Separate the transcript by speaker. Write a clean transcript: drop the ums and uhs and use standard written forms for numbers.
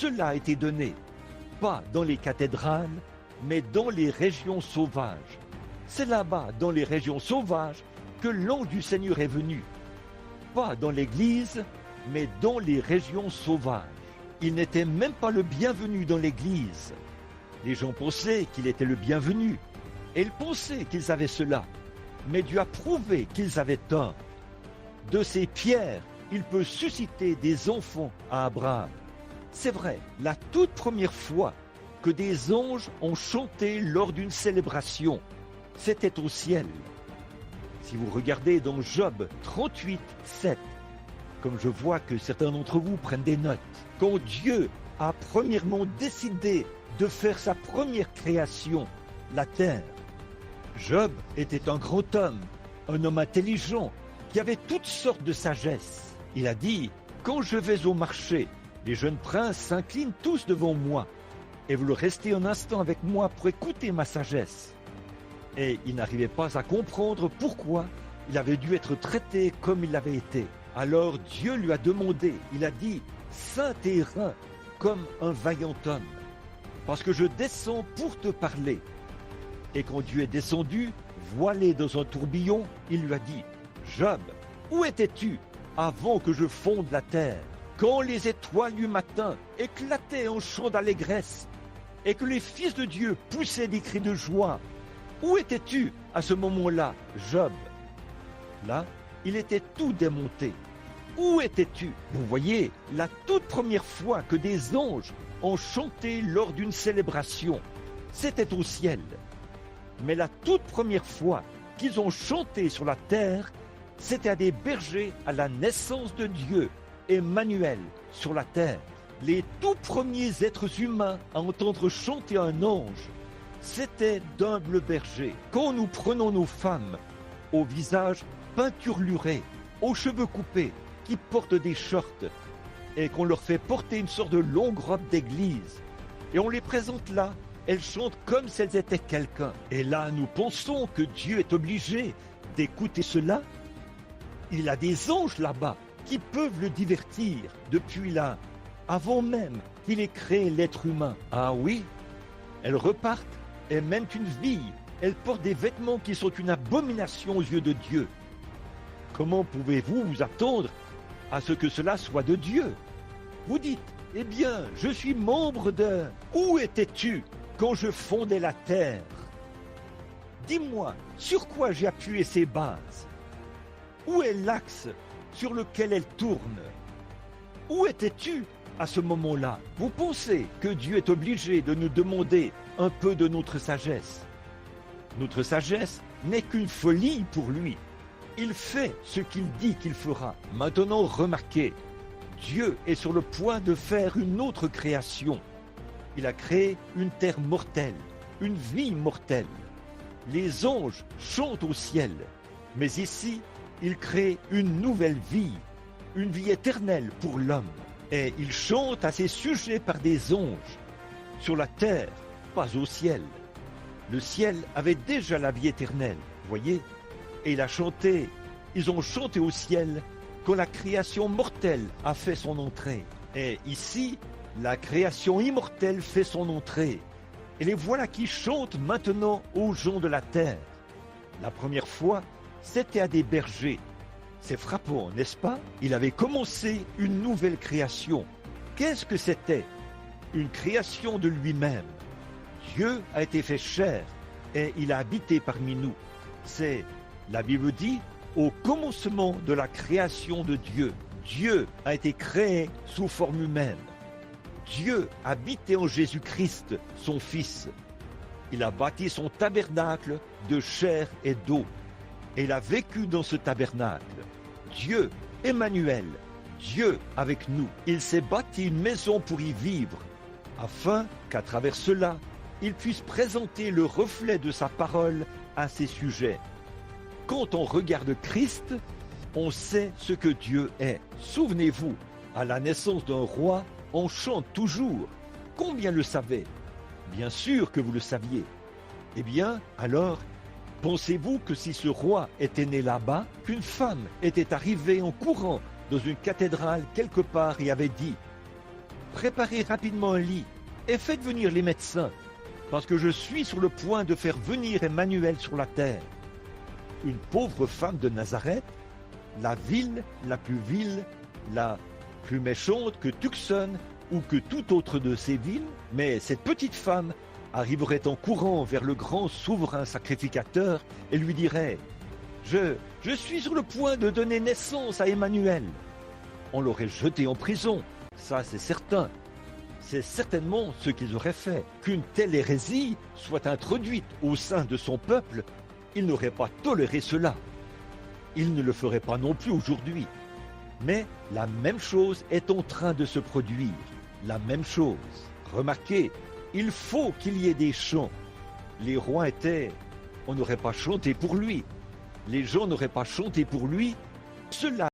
Speaker 1: cela a été donné, pas dans les cathédrales, mais dans les régions sauvages. C'est là-bas, dans les régions sauvages, que l'ange du Seigneur est venu. Pas dans l'église, mais dans les régions sauvages. Il n'était même pas le bienvenu dans l'église. Les gens pensaient qu'il était le bienvenu, et ils pensaient qu'ils avaient cela. Mais Dieu a prouvé qu'ils avaient tort. De ces pierres, il peut susciter des enfants à Abraham. C'est vrai, la toute première fois que des anges ont chanté lors d'une célébration, c'était au ciel. Si vous regardez dans Job 38, 7, comme je vois que certains d'entre vous prennent des notes, quand Dieu a premièrement décidé de faire sa première création, la terre, Job était un grand homme, un homme intelligent, qui avait toutes sortes de sagesse. Il a dit, quand je vais au marché, les jeunes princes s'inclinent tous devant moi, et vous restez un instant avec moi pour écouter ma sagesse. Et il n'arrivait pas à comprendre pourquoi il avait dû être traité comme il avait été. Alors Dieu lui a demandé, il a dit, saint et rein comme un vaillant homme, parce que je descends pour te parler. Et quand Dieu est descendu, voilé dans un tourbillon, il lui a dit, Job, où étais-tu avant que je fonde la terre, quand les étoiles du matin éclataient en chants d'allégresse, et que les fils de Dieu poussaient des cris de joie? Où étais-tu à ce moment-là, Job? Là, il était tout démonté. Où étais-tu? Vous voyez, la toute première fois que des anges ont chanté lors d'une célébration, c'était au ciel. Mais la toute première fois qu'ils ont chanté sur la terre, c'était à des bergers à la naissance de Dieu, Emmanuel, sur la terre. Les tout premiers êtres humains à entendre chanter un ange, c'était d'humbles bergers. Quand nous prenons nos femmes au visage peinturluré, aux cheveux coupés, qui portent des shorts, et qu'on leur fait porter une sorte de longue robe d'église, et on les présente là, elles chantent comme si elles étaient quelqu'un. Et là, nous pensons que Dieu est obligé d'écouter cela. Il a des anges là-bas qui peuvent le divertir depuis là, avant même qu'il ait créé l'être humain. Ah oui, elles repartent et mènent une vie. Elles portent des vêtements qui sont une abomination aux yeux de Dieu. Comment pouvez-vous vous attendre à ce que cela soit de Dieu? Vous dites, eh bien, je suis membre de... Où étais-tu quand je fondais la terre? Dis-moi, sur quoi j'ai appuyé ces bases? Où est l'axe sur lequel elle tourne? Où étais-tu à ce moment-là? Vous pensez que Dieu est obligé de nous demander un peu de notre sagesse? Notre sagesse n'est qu'une folie pour lui. Il fait ce qu'il dit qu'il fera. Maintenant, remarquez, Dieu est sur le point de faire une autre création. Il a créé une terre mortelle, une vie mortelle. Les anges chantent au ciel, mais ici, il crée une nouvelle vie, une vie éternelle pour l'homme. Et il chante à ses sujets par des anges, sur la terre, pas au ciel. Le ciel avait déjà la vie éternelle, voyez? Et il a chanté, ils ont chanté au ciel quand la création mortelle a fait son entrée. Et ici, la création immortelle fait son entrée. Et les voilà qui chantent maintenant aux gens de la terre. La première fois, c'était à des bergers. C'est frappant, n'est-ce pas? Il avait commencé une nouvelle création. Qu'est-ce que c'était? Une création de lui-même. Dieu a été fait chair et il a habité parmi nous. C'est, la Bible dit, au commencement de la création de Dieu. Dieu a été créé sous forme humaine. Dieu habitait en Jésus-Christ, son Fils. Il a bâti son tabernacle de chair et d'eau. Et il a vécu dans ce tabernacle. Dieu, Emmanuel, Dieu avec nous. Il s'est bâti une maison pour y vivre, afin qu'à travers cela, il puisse présenter le reflet de sa parole à ses sujets. Quand on regarde Christ, on sait ce que Dieu est. Souvenez-vous, à la naissance d'un roi, on chante toujours. Combien le savaient? Bien sûr que vous le saviez. Eh bien, alors, pensez-vous que si ce roi était né là-bas, qu'une femme était arrivée en courant dans une cathédrale quelque part et avait dit « préparez rapidement un lit et faites venir les médecins, parce que je suis sur le point de faire venir Emmanuel sur la terre. Une pauvre femme de Nazareth, la ville, la plus méchante que Tucson ou que toute autre de ces villes, mais cette petite femme arriverait en courant vers le grand souverain sacrificateur et lui dirait « Je suis sur le point de donner naissance à Emmanuel ». On l'aurait jeté en prison, ça c'est certain. C'est certainement ce qu'ils auraient fait. Qu'une telle hérésie soit introduite au sein de son peuple, ils n'auraient pas toléré cela. Ils ne le feraient pas non plus aujourd'hui. Mais la même chose est en train de se produire. La même chose. Remarquez, il faut qu'il y ait des chants. Les rois étaient... On n'aurait pas chanté pour lui. Les gens n'auraient pas chanté pour lui. Cela